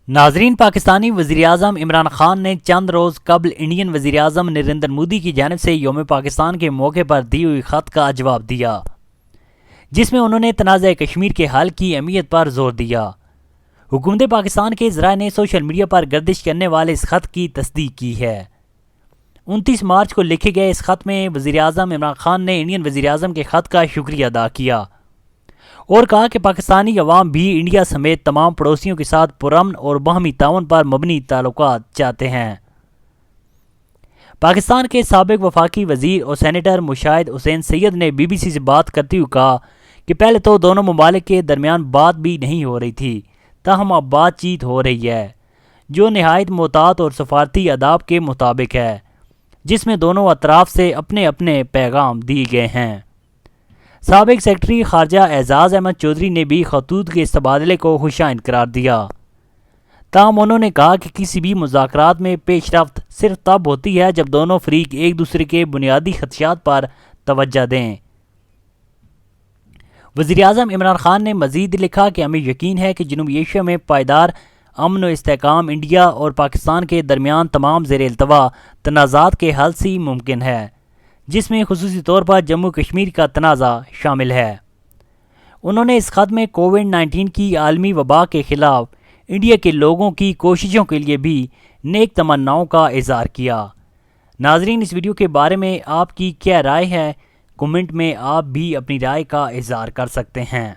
ناظرین، پاکستانی وزیراعظم عمران خان نے چند روز قبل انڈین وزیراعظم نریندر مودی کی جانب سے یوم پاکستان کے موقع پر دی ہوئی خط کا جواب دیا، جس میں انہوں نے تنازع کشمیر کے حل کی اہمیت پر زور دیا۔ حکومت پاکستان کے ذرائع نے سوشل میڈیا پر گردش کرنے والے اس خط کی تصدیق کی ہے۔ 29 مارچ کو لکھے گئے اس خط میں وزیراعظم عمران خان نے انڈین وزیراعظم کے خط کا شکریہ ادا کیا اور کہا کہ پاکستانی عوام بھی انڈیا سمیت تمام پڑوسیوں کے ساتھ پرامن اور باہمی تعاون پر مبنی تعلقات چاہتے ہیں۔ پاکستان کے سابق وفاقی وزیر اور سینیٹر مشاہد حسین سید نے بی بی سی سے بات کرتے ہوئے کہا کہ پہلے تو دونوں ممالک کے درمیان بات بھی نہیں ہو رہی تھی، تاہم اب بات چیت ہو رہی ہے، جو نہایت محتاط اور سفارتی آداب کے مطابق ہے، جس میں دونوں اطراف سے اپنے اپنے پیغام دیے گئے ہیں۔ سابق سیکرٹری خارجہ اعزاز احمد چودھری نے بھی خطوط کے اس تبادلے کو خوش آئند قرار دیا، تاہم انہوں نے کہا کہ کسی بھی مذاکرات میں پیش رفت صرف تب ہوتی ہے جب دونوں فریق ایک دوسرے کے بنیادی خدشات پر توجہ دیں۔ وزیراعظم عمران خان نے مزید لکھا کہ ہمیں یقین ہے کہ جنوبی ایشیا میں پائیدار امن و استحکام انڈیا اور پاکستان کے درمیان تمام زیر التوا تنازعات کے حل سے ممکن ہے، جس میں خصوصی طور پر جموں کشمیر کا تنازع شامل ہے۔ انہوں نے اس خط میں کووڈ-19 کی عالمی وبا کے خلاف انڈیا کے لوگوں کی کوششوں کے لیے بھی نیک تمناؤں کا اظہار کیا۔ ناظرین، اس ویڈیو کے بارے میں آپ کی کیا رائے ہے؟ کمنٹ میں آپ بھی اپنی رائے کا اظہار کر سکتے ہیں۔